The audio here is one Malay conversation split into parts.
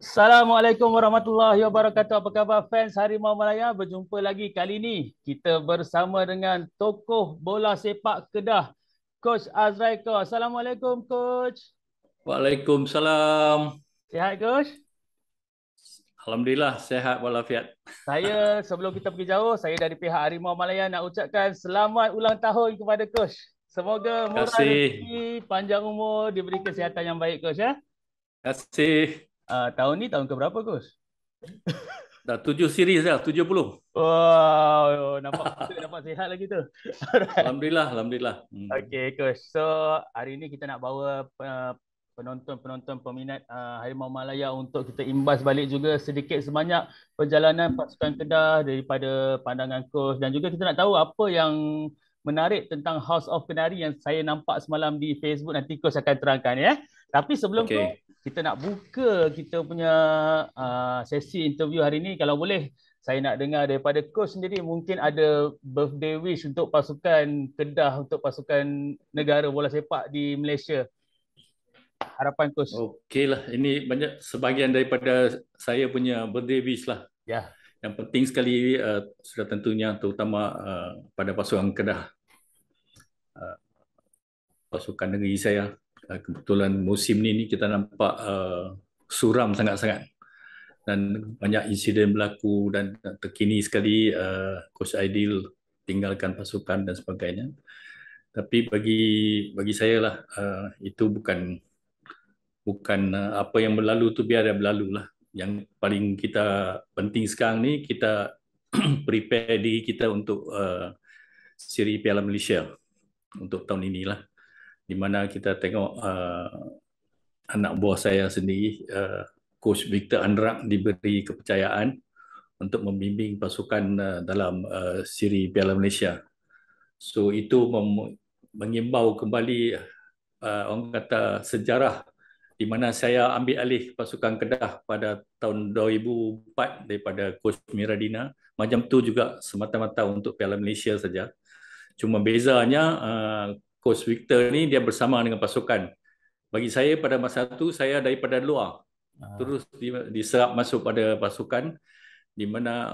Assalamualaikum warahmatullahi wabarakatuh. Apa khabar fans Harimau Malaya? Berjumpa lagi kali ini. Kita bersama dengan tokoh bola sepak Kedah, Coach Azraiko. Assalamualaikum Coach. Waalaikumsalam. Sihat Coach? Alhamdulillah sehat walafiat. Sebelum kita pergi jauh, saya dari pihak Harimau Malaya nak ucapkan selamat ulang tahun kepada Coach. Semoga Terima murah kasih. rezeki, panjang umur, diberi kesihatan yang baik Coach ya. Terima kasih. Tahun ni tahun ke berapa Coach? Dah 7 series dah, 70. Wow, nampak muda, nampak sihat lagi tu. Alright. Alhamdulillah, alhamdulillah. Okay, coach. So, hari ini kita nak bawa penonton-penonton peminat Harimau Malaya untuk kita imbas balik juga sedikit sebanyak perjalanan pasukan Kedah daripada pandangan coach, dan juga kita nak tahu apa yang menarik tentang House of Kenari yang saya nampak semalam di Facebook. Nanti coach akan terangkan ya. Tapi sebelum tu Okey. kita nak buka kita punya sesi interview hari ini. Kalau boleh saya nak dengar daripada coach sendiri, mungkin ada birthday wish untuk pasukan Kedah, untuk pasukan negara bola sepak di Malaysia. Harapan coach. Okeylah, ini banyak sebahagian daripada saya punya birthday wish lah. Ya. Yang penting sekali sudah tentunya terutama pada pasukan Kedah, uh, pasukan negeri saya. Kebetulan musim ni kita nampak suram sangat-sangat dan banyak insiden berlaku dan terkini sekali Coach Aidil tinggalkan pasukan dan sebagainya. Tapi bagi saya lah itu bukan apa yang berlalu tu biar dia berlalu lah. Yang paling kita penting sekarang ni kita prepare diri kita untuk siri Piala Malaysia untuk tahun inilah, di mana kita tengok anak buah saya sendiri, Coach Victor Andrak diberi kepercayaan untuk membimbing pasukan dalam siri Piala Malaysia. So itu mengimbau kembali orang kata sejarah di mana saya ambil alih pasukan Kedah pada tahun 2004 daripada Coach Miradina. Macam tu juga semata-mata untuk Piala Malaysia saja. Cuma bezanya Coach Victor ni dia bersama dengan pasukan. Bagi saya pada masa tu saya daripada luar terus diserap masuk pada pasukan, di mana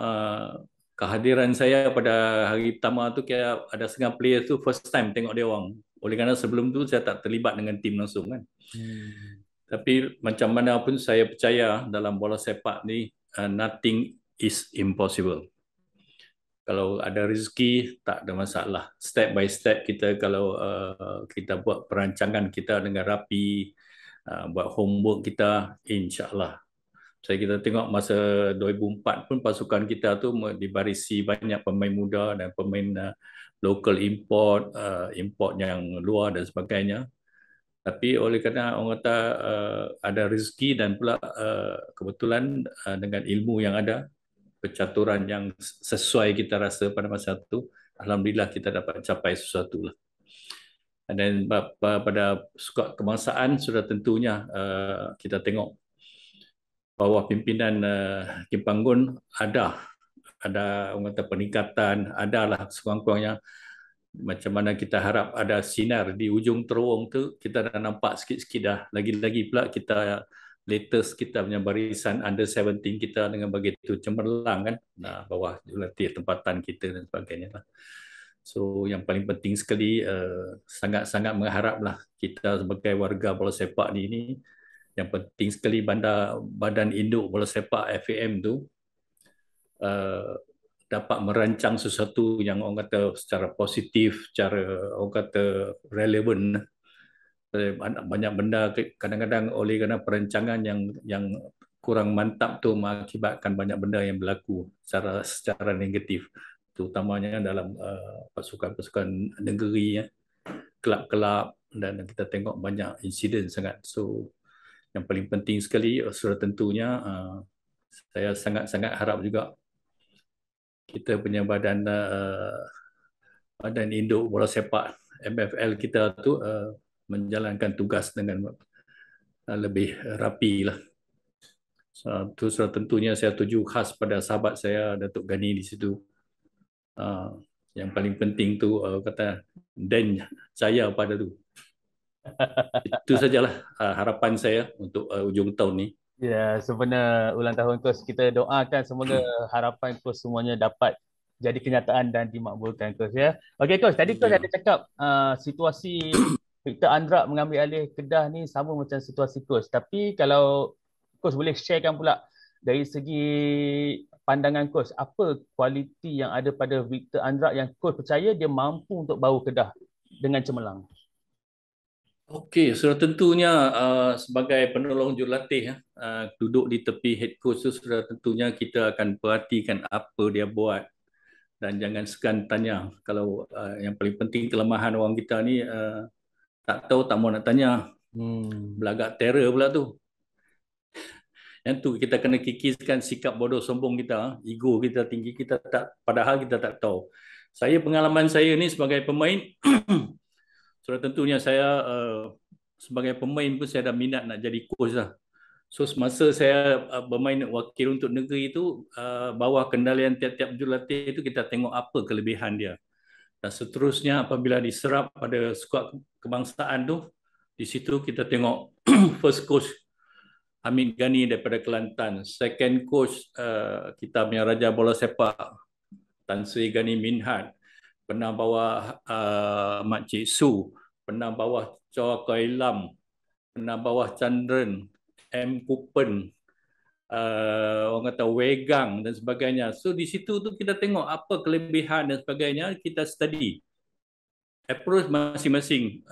kehadiran saya pada hari pertama tu kira ada setengah player tu first time tengok dia orang. Oleh kerana sebelum tu saya tak terlibat dengan tim langsung kan. Hmm. Tapi macam mana pun saya percaya dalam bola sepak ni nothing is impossible. Kalau ada rezeki tak ada masalah. Step by step kita kalau kita buat perancangan kita dengan rapi, buat homework kita, insya-Allah. Saya kita tengok masa 2004 pun pasukan kita tu dibarisi banyak pemain muda dan pemain local import, import yang luar dan sebagainya. Tapi oleh kerana orang kata ada rezeki dan pula kebetulan dengan ilmu yang ada, percaturan yang sesuai kita rasa pada masa itu, alhamdulillah kita dapat capai sesuatu lah. Dan pada kebangsaan sudah tentunya kita tengok bawah pimpinan Kim Panggun ada orang kata peningkatan, adalah sekurang-kurangnya macam mana kita harap ada sinar di ujung terowong tu, kita dah nampak sikit-sikit dah. Lagi-lagi pula kita latest kita punya barisan under 17 kita dengan begitu cemerlang kan, bawah jurulatih tempatan kita dan sebagainya lah. So yang paling penting sekali sangat-sangat mengharaplah kita sebagai warga bola sepak ni, yang penting sekali Badan Induk Bola Sepak FAM tu dapat merancang sesuatu yang orang kata secara positif, secara orang kata relevan. Banyak benda kadang-kadang oleh kerana perancangan yang kurang mantap tu mengakibatkan banyak benda yang berlaku secara negatif, terutamanya dalam pasukan-pasukan negeri ya, kelab-kelab, dan kita tengok banyak insiden sangat. So yang paling penting sekali sudah tentunya saya sangat-sangat harap juga kita punya badan induk bola sepak MFL kita tu menjalankan tugas dengan lebih rapi lah. So, tu sudah tentunya saya tuju khas pada sahabat saya Datuk Gani di situ. Yang paling penting tu kata Dan saya pada tu. Itu sajalah harapan saya untuk ujung tahun ni. Ya, sebenar ulang tahun coach, kita doakan semoga harapan coach semuanya dapat jadi kenyataan dan dimakbulkan coach ya. Okey coach, tadi coach ada Ya. cakap situasi Victor Andrak mengambil alih Kedah ni sama macam situasi coach. Tapi kalau coach boleh sharekan pula dari segi pandangan coach, apa kualiti yang ada pada Victor Andrak yang coach percaya dia mampu untuk bawa Kedah dengan cemerlang? Okey, sudah tentunya sebagai penolong jurulatih duduk di tepi head coach tu sudah tentunya kita akan perhatikan apa dia buat dan jangan segan tanya. Kalau yang paling penting kelemahan orang kita ni tak tahu tak mau nak tanya, Hmm. belagak terror pula tu. Yang tu kita kena kikiskan sikap bodoh sombong kita, ego kita tinggi, kita tak, padahal kita tak tahu. Pengalaman saya ni sebagai pemain, sudah tentunya saya sebagai pemain pun saya dah minat nak jadi coach lah. So semasa saya bermain wakil untuk negeri itu, bawah kendalian tiap-tiap jurulatih itu kita tengok apa kelebihan dia. Dan seterusnya apabila diserap pada skuad kebangsaan tu, di situ kita tengok first coach Hamid Ghani daripada Kelantan, second coach kita punya Raja Bola Sepak Tan Sri Ghani Minhad, pernah bawah Mak Cik Su, pernah bawah Choa Koi Lam, pernah bawah Chandran, M. Kupen, orang kata Wegang dan sebagainya. So di situ tu kita tengok apa kelebihan dan sebagainya, kita study approach masing-masing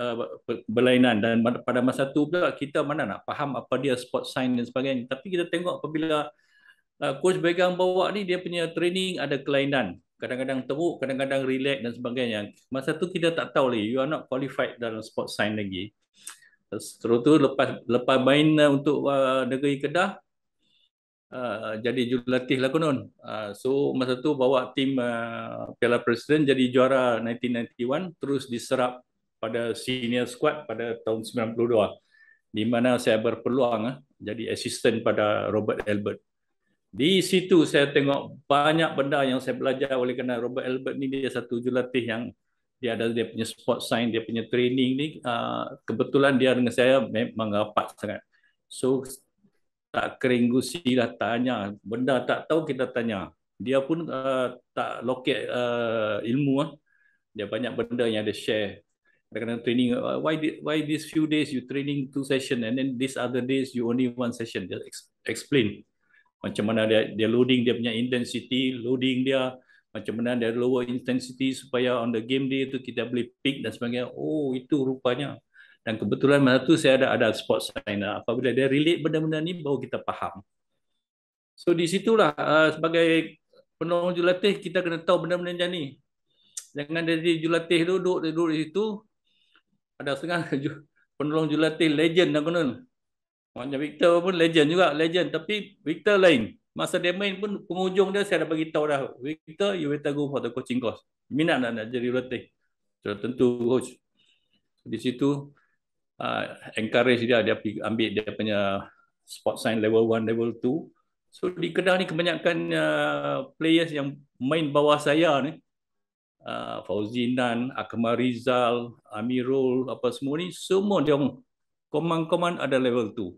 berlainan dan pada masa tu pula kita mana nak faham apa dia sport science dan sebagainya. Tapi kita tengok apabila coach Wegang bawa ni dia punya training ada kelainan. Kadang-kadang teruk, kadang-kadang relax dan sebagainya. Masa tu kita tak tahu lagi, you are not qualified dalam sport science lagi. Terus tu lepas main untuk negeri Kedah, jadi jurulatih lah konon. So masa tu bawa tim Piala Presiden jadi juara 1991, terus diserap pada senior squad pada tahun 92, di mana saya berpeluang jadi asisten pada Robert Albert. Di situ saya tengok banyak benda yang saya belajar oleh kerana Robert Albert ni dia satu jurulatih yang dia ada dia punya sport science, dia punya training ni kebetulan dia dengan saya memang rapat sangat. So tak kering gusi lah tanya, benda tak tahu kita tanya. Dia pun tak loket ilmu. Dia banyak benda yang ada share. Kadang-kadang training, why these few days you training 2 session and then these other days you only 1 session. Just explain macam mana dia loading dia punya intensity, loading dia macam mana dia lower intensity supaya on the game day tu kita boleh pick dan sebagainya. Oh, itu rupanya. Dan kebetulan masa tu saya ada sport science. Apabila dia relate benda-benda ni baru kita faham. So di situlah sebagai penolong jurulatih kita kena tahu benda-benda macam ni. Jangan jadi jurulatih duduk di situ, ada setengah penolong jurulatih legend dah konon. Macam Victor pun legend juga, legend. Tapi Victor lain. Masa dia main pun penghujung dia saya dah bagi tahu dah. Victor, you better go for the coaching course. Minat nak jadi jurulatih. Sudah tentu coach. Di situ encourage dia pergi ambil dia punya sport science level 1, level 2. So di Kedah ni kebanyakan players yang main bawah saya ni, Fauzi Nan, Akmal Rizal, Amirul, apa semua ni, semua dia orang command ada level 2.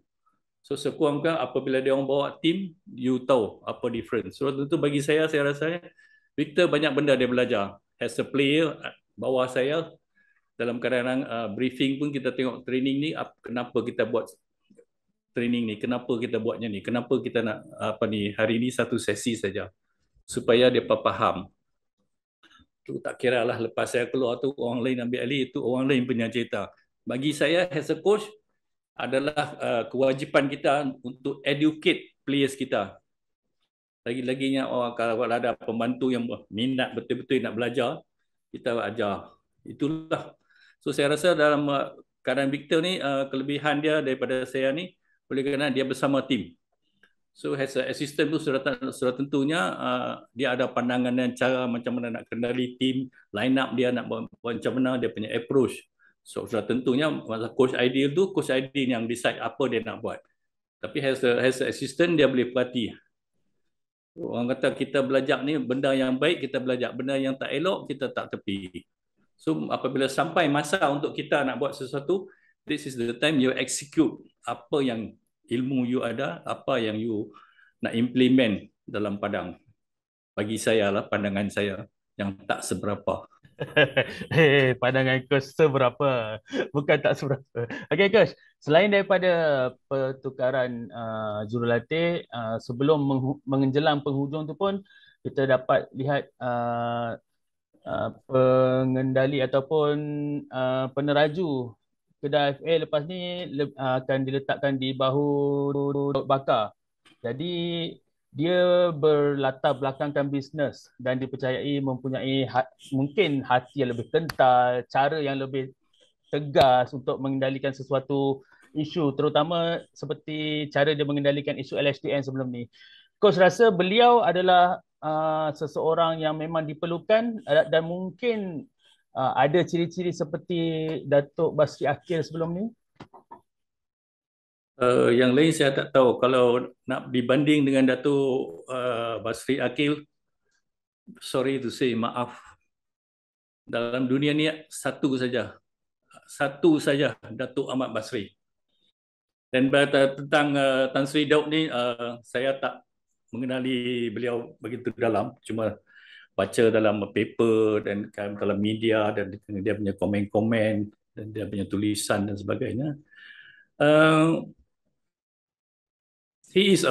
So sekurang-kurang apabila dia orang bawa tim, you tahu apa difference. So tentu bagi saya rasa Victor banyak benda dia belajar. As a player, bawah saya, dalam kadang-kadang briefing pun kita tengok training ni, kenapa kita buat training ni, kenapa kita buatnya ni, kenapa kita nak hari ni satu sesi saja supaya dia faham. Tu tak kira lah lepas saya keluar tu orang lain ambil alih, itu orang lain punya cerita. Bagi saya as a coach adalah kewajipan kita untuk educate players kita. Lagi-laginya kalau ada pembantu yang minat betul-betul nak belajar, kita ajar. Itulah. So saya rasa dalam keadaan Victor ni kelebihan dia daripada saya ni oleh kerana dia bersama tim. So as a assistant tu sudah tentunya dia ada pandangan dan cara macam mana nak kendali tim, line up dia nak buat macam mana dia punya approach. So sudah tentunya masa coach ideal tu coach ideal yang decide apa dia nak buat. Tapi as a assistant dia boleh perhati. Orang kata kita belajar ni benda yang baik kita belajar, benda yang tak elok kita tak tepi. So apabila sampai masa untuk kita nak buat sesuatu, this is the time you execute apa yang ilmu you ada, apa yang you nak implement dalam padang. Bagi saya lah, pandangan saya yang tak seberapa. Pandangan coach seberapa? Bukan tak seberapa. Okey coach, selain daripada pertukaran jurulatih, sebelum menjelang penghujung tu pun kita dapat lihat pengendali ataupun peneraju Kedah FA lepas ni akan diletakkan di bahu Daud Bakar. Jadi dia berlatar belakangkan bisnes dan dipercayai mempunyai mungkin hati yang lebih kental, cara yang lebih tegas untuk mengendalikan sesuatu isu, terutama seperti cara dia mengendalikan isu LHDN sebelum ni. Coach rasa beliau adalah seseorang yang memang diperlukan dan mungkin ada ciri-ciri seperti Datuk Basri Akil sebelum ni? Yang lain saya tak tahu. Kalau nak dibanding dengan Datuk Basri Akil, sorry to say, maaf. Dalam dunia ni satu saja Datuk Ahmad Basri. Dan tentang Tan Sri Daud ni, saya tak mengenali beliau begitu dalam, cuma baca dalam paper dan dalam media dan dia punya komen-komen dan dia punya tulisan dan sebagainya. He is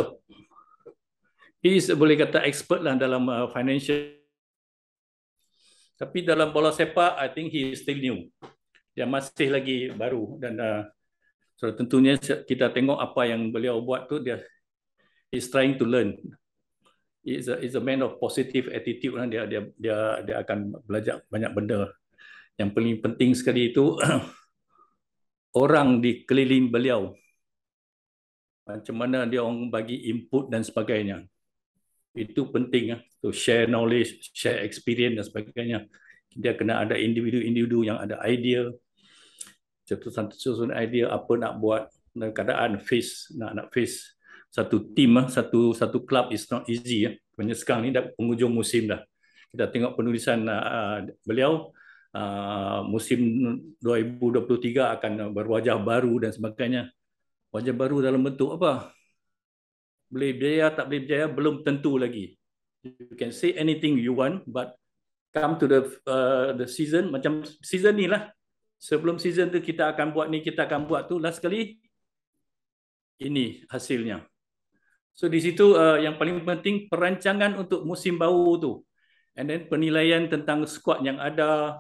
boleh kata expert lah dalam financial, tapi dalam bola sepak I think he is still new. Dia masih lagi baru dan so tentunya kita tengok apa yang beliau buat tu, dia is trying to learn. Is a man of positive attitude lah. Dia akan belajar banyak benda. Yang paling penting sekali itu orang di keliling beliau, macam mana dia orang bagi input dan sebagainya. Itu penting to share knowledge, share experience dan sebagainya. Dia kena ada individu-individu yang ada idea, susun idea apa nak buat dalam keadaan nak face satu team, satu club is not easy. Banyak sekarang ni dah penghujung musim dah. Kita tengok penulisan beliau, musim 2023 akan berwajah baru dan sebagainya. Wajah baru dalam bentuk apa? Boleh berjaya tak boleh berjaya belum tentu lagi. You can say anything you want, but come to the season, macam season ni lah. Sebelum season tu kita akan buat ni, kita akan buat tu, last kali ini hasilnya. So di situ yang paling penting perancangan untuk musim baru tu. And then penilaian tentang squad yang ada.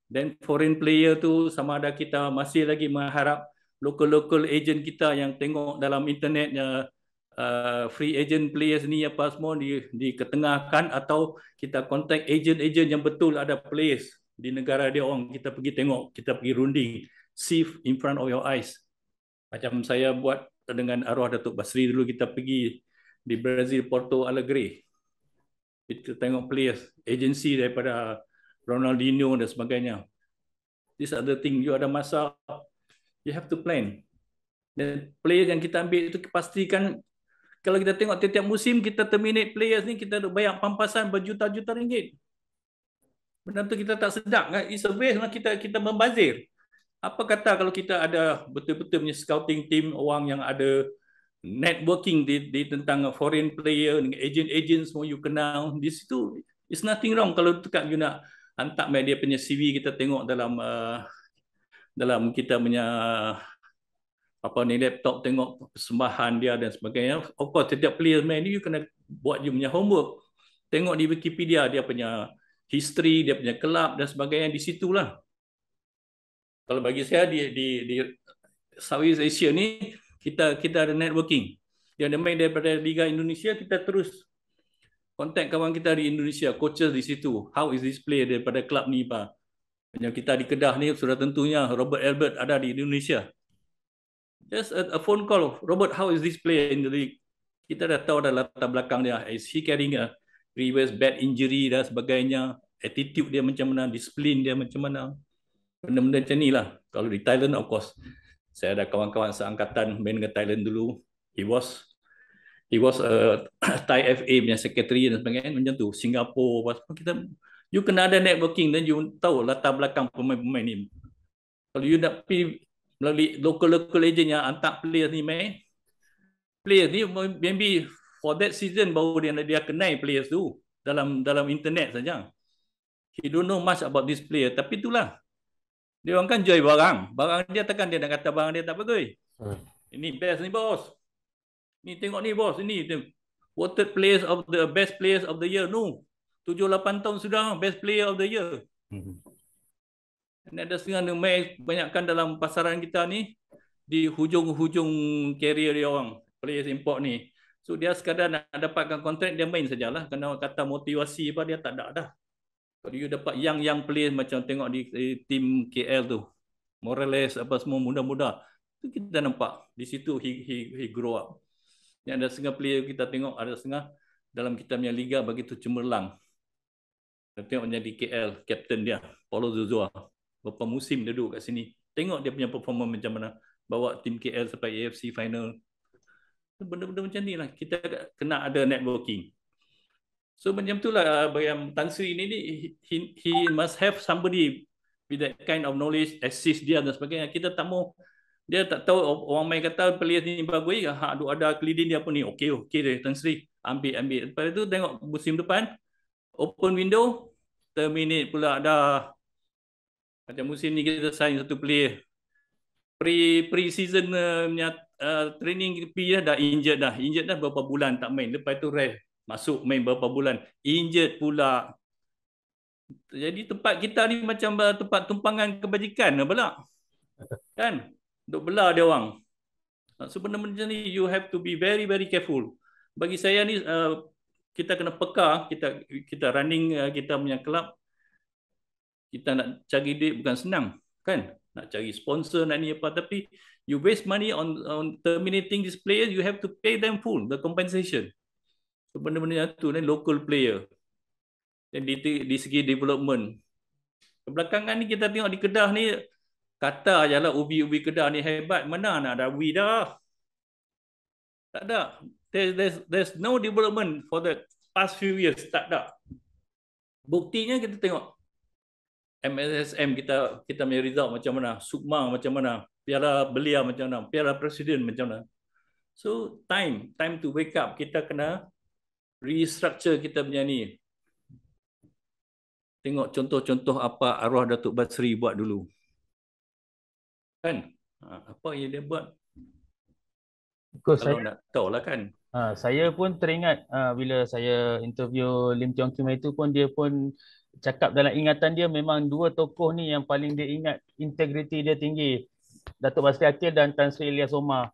Dan foreign player tu sama ada kita masih lagi mengharap local agent kita yang tengok dalam internet free agent players ni apa semua diketengahkan, atau kita contact agent yang betul ada players di negara dia orang, kita pergi tengok, kita pergi runding, see in front of your eyes. Macam saya buat dengan arwah Datuk Basri dulu, kita pergi di Brazil, Porto Alegre. Kita tengok players, agency daripada Ronaldinho dan sebagainya. These are the things, you ada masa, you have to plan. Dan player yang kita ambil itu pastikan, kalau kita tengok tiap-tiap musim kita terminate players ni, kita ada bayar pampasan berjuta-juta ringgit. Benda tu kita tak sedap kan? It's a waste lah, kita membazir. Apa kata kalau kita ada betul-betul punya scouting team, orang yang ada networking di tentang foreign player, agent semua you kenal. Di situ it's nothing wrong kalau dekat you nak hantar media punya CV, kita tengok dalam kita punya laptop, tengok persembahan dia dan sebagainya. Of course setiap player main ni you kena buat you punya homework. Tengok di Wikipedia dia punya history, dia punya kelab dan sebagainya, di situlah. Kalau bagi saya di Southeast Asia ni kita ada networking. Dia ada main daripada Liga Indonesia, kita terus kontak kawan kita di Indonesia, coaches di situ. How is this player daripada klub ni pak? Yang kita di Kedah ni sudah tentunya Robert Albert ada di Indonesia. Just a phone call, Robert, how is this player in the league? Kita dah tahu dah latar belakang dia. Is he carrying a previous bad injury dan sebagainya? Attitude dia macam mana? Disiplin dia macam mana? Benda-benda macam ni lah. Kalau di Thailand, of course, saya ada kawan-kawan seangkatan main dengan Thailand dulu. He was Thai FA punya secretary dan sebagainya, macam tu. Singapura, kita, you kena ada networking dan you tahu latar belakang pemain-pemain ni. Kalau you nak pergi melalui local agent yang hantar player ni main, Players ni maybe for that season baru dia kenal players tu dalam internet saja. He don't know much about this player, tapi itulah dia orang kan jual barang dia, takkan dia nak kata barang dia tak bagus. Ini best ni bos, ni tengok ni bos, ini voted players of the best players of the year. No, 7-8 tahun sudah best player of the year. Dan ada setengah main banyakkan dalam pasaran kita ni di hujung-hujung career dia orang, players import ni. So dia sekadar nak dapatkan kontrak, dia main sajalah. Kena kata motivasi apa dia tak ada dah. Kalau you dapat young players macam tengok di tim KL tu, Morales apa semua muda-muda, tu kita nampak di situ he grow up. Yang ada setengah player kita tengok, ada setengah dalam kita punya liga begitu cemerlang. Kita tengok di KL, kapten dia Paulo Zuzua, berapa musim dia duduk kat sini. Tengok dia punya performance macam mana, bawa tim KL sampai AFC final. Benda-benda macam ni lah, kita kena ada networking. So macam itulah yang Tan Sri ni he must have somebody with that kind of knowledge, assist dia dan sebagainya. Kita tak mau, dia tak tahu orang main kata players ni bagus, ada kelidin dia pun ni okey deh Tan Sri, ambil. Lepas tu tengok musim depan open window, terminate pula dah. Macam musim ni kita sign satu player pre-season training dah injured dah berapa bulan tak main, lepas tu rest, masuk main berapa bulan, injured pula. Jadi tempat kita ni macam tempat tumpangan kebajikan pula. Kan? Duk belah dia orang. So benda-benda ni you have to be very careful. Bagi saya ni kita kena peka, kita running kita punya club, kita nak cari duit bukan senang, kan? Nak cari sponsor, nak ni apa, tapi you waste money on terminating this player, you have to pay them full the compensation. So benda-benda tu ni local player. Dan di segi development, kebelakangan ni kita tengok di Kedah ni, kata je lah ubi Kedah ni hebat, mana nak ada ubi dah. Tak ada. There's no development for the past few years. Tak ada. Buktinya kita tengok MSSM kita punya result macam mana, Sukma macam mana, Piala Belia macam mana, Piala Presiden macam mana. So time to wake up. Kita kena restructure kita punya ni. Tengok contoh-contoh apa arwah Datuk Basri buat dulu. Kan? Apa yang dia buat? Kalau nak tahu lah kan. Saya pun teringat bila saya interview Lim Tiong Kim itu pun, dia pun cakap dalam ingatan dia memang dua tokoh ni yang paling dia ingat, integriti dia tinggi, Datuk Basri Akil dan Tan Sri Ilyas Omar.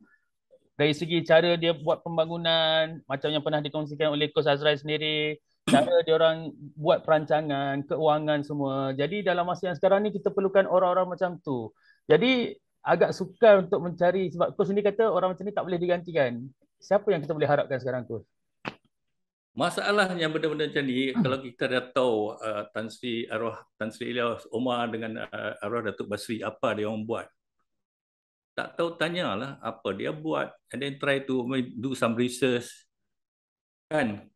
Dari segi cara dia buat pembangunan, macam yang pernah dikongsikan oleh Coach Azrai sendiri, cara dia orang buat perancangan, keuangan semua. Jadi dalam masa yang sekarang ni kita perlukan orang-orang macam tu. Jadi agak sukar untuk mencari, sebab Coach sendiri kata orang macam ni tak boleh digantikan. Siapa yang kita boleh harapkan sekarang, Coach? Masalahnya benda-benda macam ni, kalau kita dah tahu arwah Tan Sri Ilyas Omar dengan arwah Datuk Basri apa dia orang buat, tak tahu tanyalah apa dia buat, and then try to do some research, kan?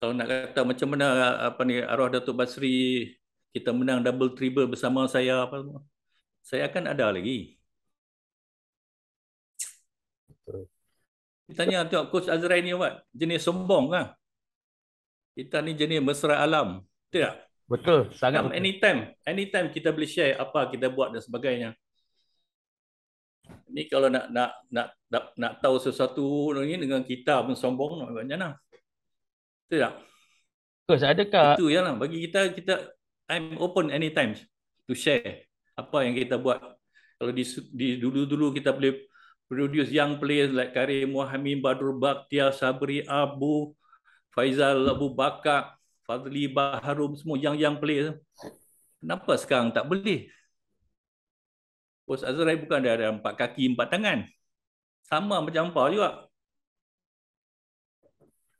Kalau nak kata macam mana apa ni arwah Datuk Basri kita menang double treble bersama saya apa semua, saya akan ada lagi. Tanya tengok Coach Azrai ni buat jenis sombong kan? Kita ni jenis mesra alam. Tidak? Betul, sangat betul. Anytime kita boleh share apa kita buat dan sebagainya. Ni kalau nak tahu sesuatu ni dengan kita pun sombong macam mana? Tidak? Coach, adakah itu yalah bagi kita I'm open anytime to share apa yang kita buat. Kalau di dulu kita boleh produce young players like Karim Muhammad, Badrul Bakhtiar, Sabri Abu, Faizal Abu Bakar, Fadli Baharum, semua young player. Kenapa sekarang tak boleh? Bos Azrai bukan ada 4 kaki 4 tangan. Sama macam apa juga.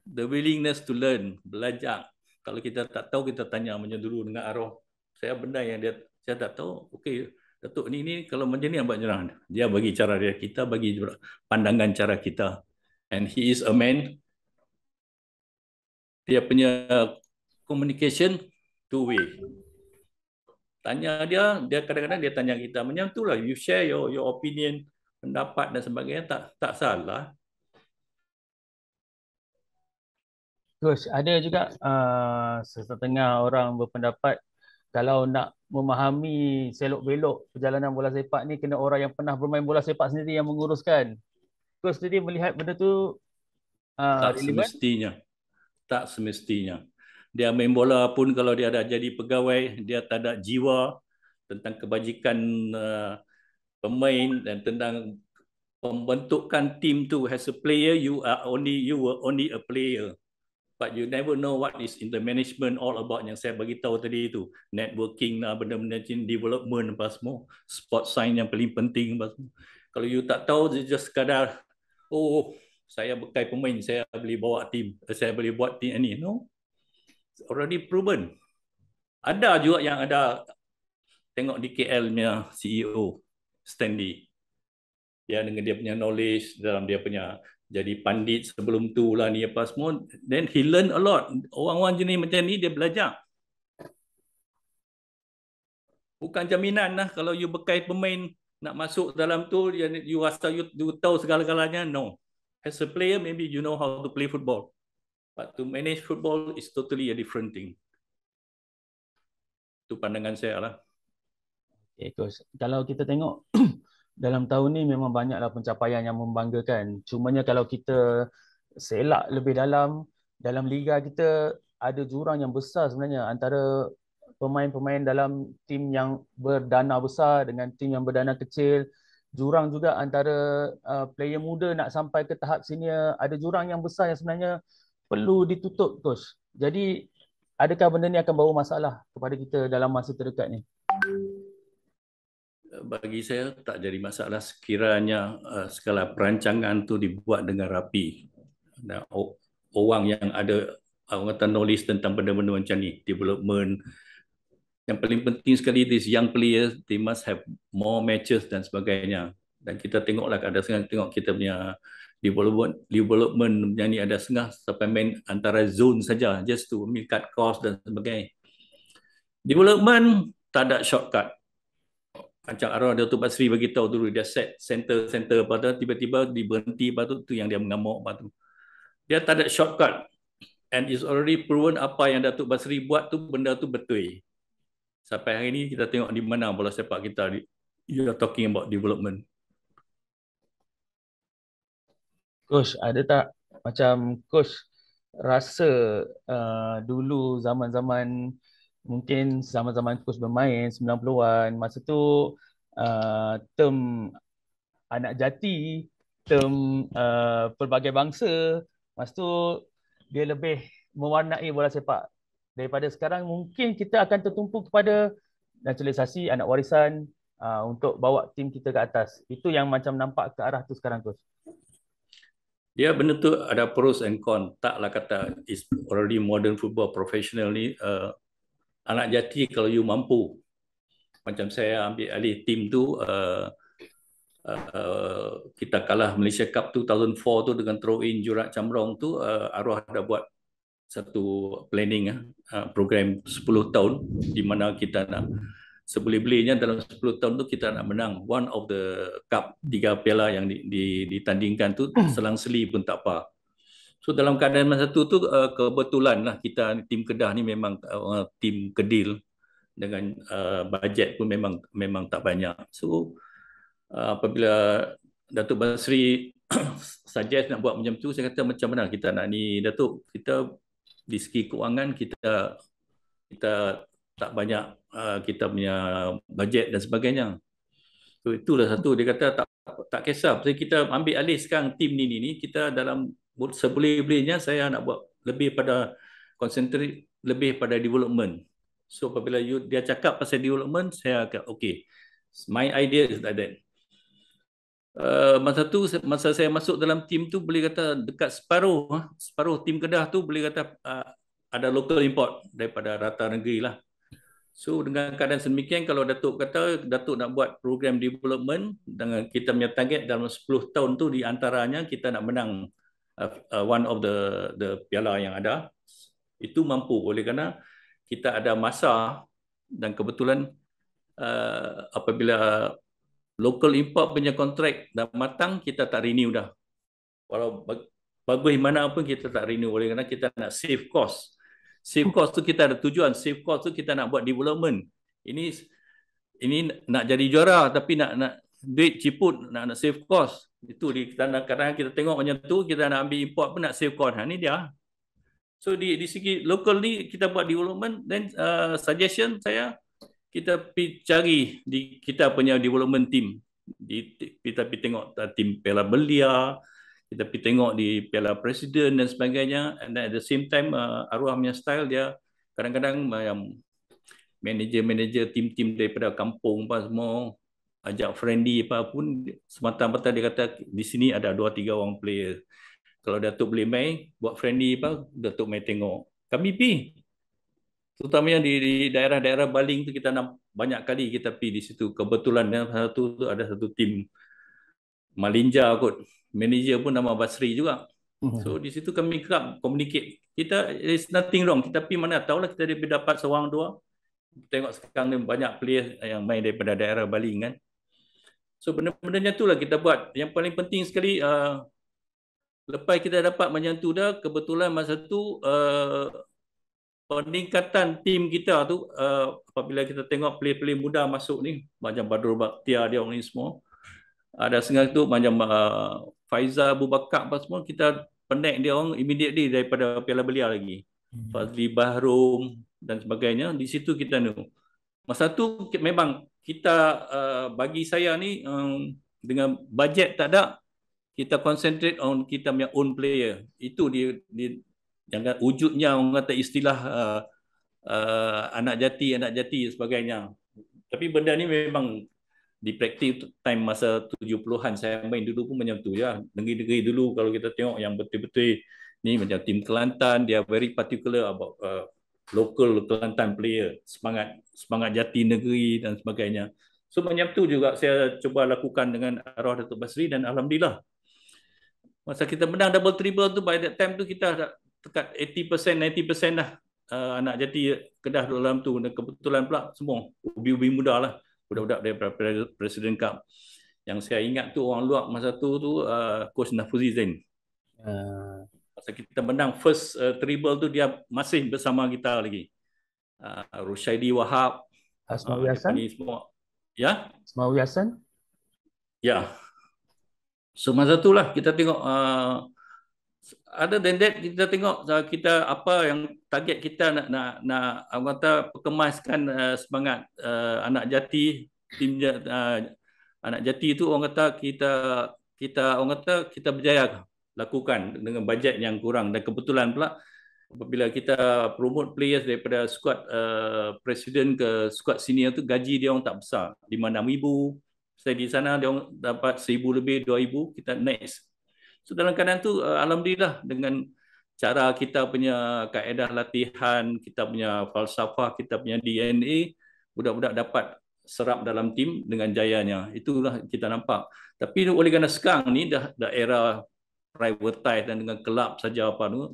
The willingness to learn, belajar. Kalau kita tak tahu, kita tanya macam dulu dengan arwah. Saya benda yang saya tak tahu, okey, Datuk ni kalau macam ni buat macam mana? Dia bagi cara dia, kita bagi pandangan cara kita. And he is a man. Dia punya communication two way. Tanya dia kadang-kadang dia tanya kita macam itulah, you share your opinion, pendapat dan sebagainya, tak salah. Coach, ada juga setengah orang berpendapat kalau nak memahami selok-belok perjalanan bola sepak ni kena orang yang pernah bermain bola sepak sendiri yang menguruskan. Coach sendiri melihat benda tu Tak relevan? semestinya. Tak semestinya. Dia main bola pun kalau dia ada jadi pegawai, dia tak ada jiwa tentang kebajikan pemain dan tentang pembentukan tim tu. As a player, you were only a player. But you never know what is in the management all about yang saya bagi tahu tadi itu. Networking lah, benda-benda macam development apa semua. Sport science yang paling penting apa semua. Kalau you tak tahu, just sekadar, oh, saya bekai pemain, saya boleh bawa tim, saya boleh buat tim ini. No, it's already proven. Ada juga yang ada, tengok di KL punya CEO, Stanley. Dia dengan dia punya knowledge dalam dia punya jadi pandit sebelum tu lah ni apa semua, then he learn a lot. Orang-orang jenis macam ni dia belajar, bukan jaminan lah kalau you bekai pemain nak masuk dalam tu you rasa you tahu segala-galanya. No, as a player maybe you know how to play football, but to manage football is totally a different thing. Itu pandangan saya lah. Okay, Coach. Kalau kita tengok dalam tahun ni memang banyaklah pencapaian yang membanggakan. Cumanya kalau kita selak lebih dalam liga kita ada jurang yang besar sebenarnya antara pemain-pemain dalam tim yang berdana besar dengan tim yang berdana kecil. Jurang juga antara player muda nak sampai ke tahap senior, ada jurang yang besar yang sebenarnya perlu ditutup, Coach. Jadi adakah benda ni akan bawa masalah kepada kita dalam masa terdekat ni? Bagi saya tak jadi masalah sekiranya segala perancangan tu dibuat dengan rapi. Dan orang yang ada orang kata knowledge tentang benda-benda macam ni, development. Yang paling penting sekali, these young players, they must have more matches dan sebagainya. Dan kita tengoklah, ada setengah tengok kita punya development yang ni ada setengah sampai main antara zone saja, just to cut cost dan sebagainya. Development tak ada shortcut. Macam arwah Datuk Basri bagi tahu dulu, dia set center pada tiba-tiba diberhenti tu yang dia mengamuk tu. Dia tak ada shortcut, and it's already proven apa yang Datuk Basri buat tu benda tu betul. Sampai hari ni kita tengok di mana bola sepak kita, you are talking about development. Coach, ada tak macam Coach rasa dulu zaman-zaman mungkin zaman-zaman Coach bermain 90-an, masa tu term anak jati, term pelbagai bangsa, masa tu dia lebih mewarnai bola sepak. Daripada sekarang mungkin kita akan tertumpu kepada naturalisasi anak warisan untuk bawa tim kita ke atas. Itu yang macam nampak ke arah tu sekarang, Coach. Dia benda tu ada pros and cons. Taklah kata is already modern football professional ni. Anak jati kalau you mampu. Macam saya ambil alih tim tu, kita kalah Malaysia Cup 2004 tu dengan throw in Jurat Camrong tu, arwah ada buat satu planning, program 10 tahun di mana kita nak seboleh-bolehnya dalam 10 tahun tu kita nak menang one of the cup, 3 piala yang ditandingkan tu, selang-seli pun tak apa. So dalam keadaan masa tu kebetulan lah kita tim Kedah ni memang tim kedil dengan bajet pun memang tak banyak. So apabila Datuk Basri suggest nak buat macam tu, saya kata macam mana kita nak ni Datuk, kita di segi kewangan kita tak banyak kita punya bajet dan sebagainya. So itulah satu, dia kata tak kisah, kita ambil alih sekarang tim ni kita dalam seboleh-bolehnya saya nak buat lebih pada concentrate lebih pada development. So apabila dia cakap pasal development, saya akan okay, my idea is like that. Masa saya masuk dalam tim tu, boleh kata dekat separuh tim Kedah tu boleh kata ada local import daripada rata negeri lah. So dengan keadaan sedemikian, kalau Datuk kata Datuk nak buat program development dengan kita punya target dalam 10 tahun tu, di antaranya kita nak menang one of the piala yang ada, itu mampu oleh kerana kita ada masa dan kebetulan apabila local import punya kontrak dah matang, kita tak renew dah. bagus mana pun kita tak renew oleh kerana kita nak save cost. Save cost tu kita ada tujuan, save cost tu kita nak buat development. Ini nak jadi juara tapi nak duit ciput, nak save cost. Itu di kadang-kadang kita tengok macam tu, kita nak ambil import pun nak save cost. Ini dia. So di segi local ni kita buat development, then suggestion saya kita pergi cari di kita punya development team. Kita pergi tengok tim Piala Belia, kita pergi tengok di Piala Presiden dan sebagainya. And at the same time Arwah punya style dia kadang-kadang manager tim-tim daripada kampung apa semua ajak friendly apa pun, semata-mata dia kata di sini ada 2-3 orang player. Kalau Datuk boleh main, buat friendly apa, Datuk main tengok. Kami pergi. Terutamanya di daerah-daerah Baling tu kita nak banyak kali kita pergi di situ. Kebetulan ada satu tim Malinja kot. Manager pun nama Basri juga. So di situ kami kerap communicate. Kita, there's nothing wrong. Kita pergi mana tahulah kita dapat seorang dua. Tengok sekarang ni banyak player yang main daripada daerah Baling kan. So benda-benda tu lah kita buat. Yang paling penting sekali, lepas kita dapat macam tu dah, kebetulan masa tu peningkatan tim kita tu, apabila kita tengok player-player muda masuk ni, macam Badrul Bakhtiar dia orang ni semua, ada setengah tu macam Faizal Abu Bakar apa semua, kita connect dia orang immediately daripada Piala Belia lagi. Fazli Bahrum dan sebagainya, di situ kita ni. Masa tu memang kita, bagi saya ni, dengan bajet tak ada, kita concentrate on kita punya own player. Itu jangan wujudnya orang kata istilah anak jati sebagainya. Tapi benda ni memang di praktik time masa 70-an saya main dulu pun macam tu ya. Negeri-negeri dulu kalau kita tengok yang betul-betul ni macam tim Kelantan, dia very particular about local Kelantan player, semangat jati negeri dan sebagainya. So macam tu juga saya cuba lakukan dengan arwah Datuk Basri dan alhamdulillah. Masa kita menang double triple tu, by that time tu kita dah dekat 80%, 90% dah anak jati Kedah dalam tu. Dan kebetulan pula semua ubi-ubi muda lah, budak-budak daripada Presiden Cup. Yang saya ingat tu orang luar masa tu Coach Nafuzi Zain. Masa kita menang first triple tu, dia masih bersama kita lagi. Rushaidi Wahab, Asmawi Hasan. Semua. Ya? Asmawi Hasan. Ya. So masa tu lah kita tengok, other than that kita tengok kita apa yang target kita nak orang kata perkemaskan semangat anak jati, tim anak jati tu, orang kata kita orang kata kita berjaya lakukan dengan bajet yang kurang. Dan kebetulan pula apabila kita promote players daripada squad presiden ke squad senior tu, gaji dia orang tak besar, 5-6 ribu. Saya di sana dia orang dapat 1,000 lebih, 2,000, kita next. So dalam keadaan tu alhamdulillah dengan cara kita punya kaedah latihan, kita punya falsafah, kita punya DNA, budak-budak dapat serap dalam tim dengan jayanya. Itulah kita nampak. Tapi oleh kerana sekarang ni dah era privatize dan dengan kelab saja apa tu.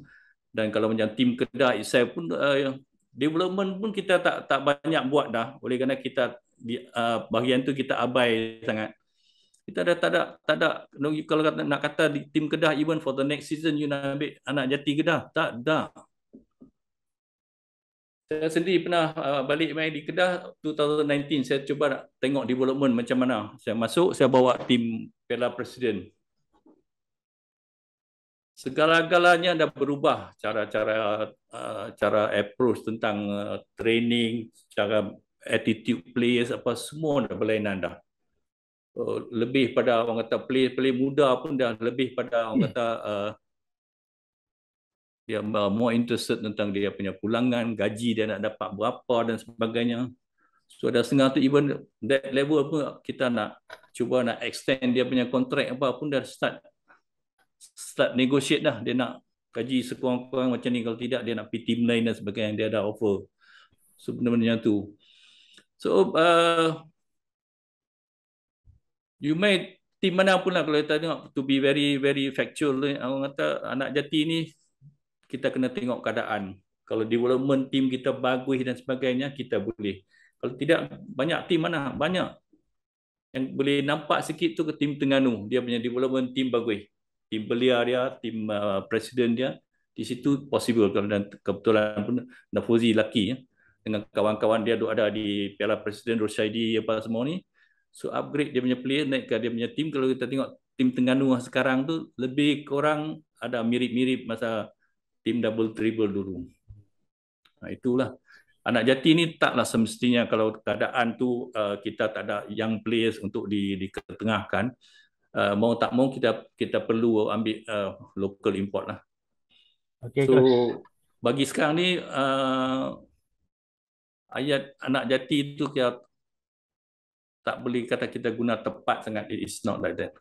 Dan kalau macam tim Kedah saya pun development pun kita tak banyak buat dah. Oleh kerana kita bahagian tu kita abai sangat. Kita dah tak ada kalau nak kata di tim Kedah, even for the next season you nak ambil anak jati Kedah, tak ada. Saya sendiri pernah balik main di Kedah 2019, saya cuba nak tengok development macam mana. Saya masuk, saya bawa tim Piala Presiden. Segala-galanya dah berubah, cara approach tentang training, cara attitude players apa semua dah berlainan dah. Lebih pada orang kata player muda pun dah lebih pada orang kata dia more interested tentang dia punya pulangan, gaji dia nak dapat berapa dan sebagainya. So ada setengah tu even that level pun kita nak cuba nak extend dia punya kontrak apa pun dah start negotiate dah. Dia nak gaji sekurang-kurang macam ni, kalau tidak dia nak pergi tim lain dan sebagainya, dia ada offer. So benda-benda tu. So you may tim mana pun lah, kalau kita tengok to be very very factual, orang kata anak jati ni kita kena tengok keadaan. Kalau development tim kita bagus dan sebagainya, kita boleh. Kalau tidak, banyak tim mana? Banyak. Yang boleh nampak sikit tu ke tim Terengganu, dia punya development tim bagus. tim belia dia, tim presiden dia, di situ possible kalau dan kebetulan pun Nafuzi laki ya, dengan kawan-kawan dia duk ada di Piala Presiden Roshaidi apa semua ni. So upgrade dia punya player, naikkan dia punya tim. Kalau kita tengok tim Terengganu sekarang tu lebih kurang ada mirip-mirip masa tim double treble dulu. Itulah. Anak Jati ni taklah semestinya kalau keadaan tu kita tak ada young players untuk diketengahkan, mau tak mau kita perlu ambil local import lah. Okey, So Coach. bagi sekarang ni ayat anak jati tu kita tak boleh kata kita guna tepat sangat. It is not like that.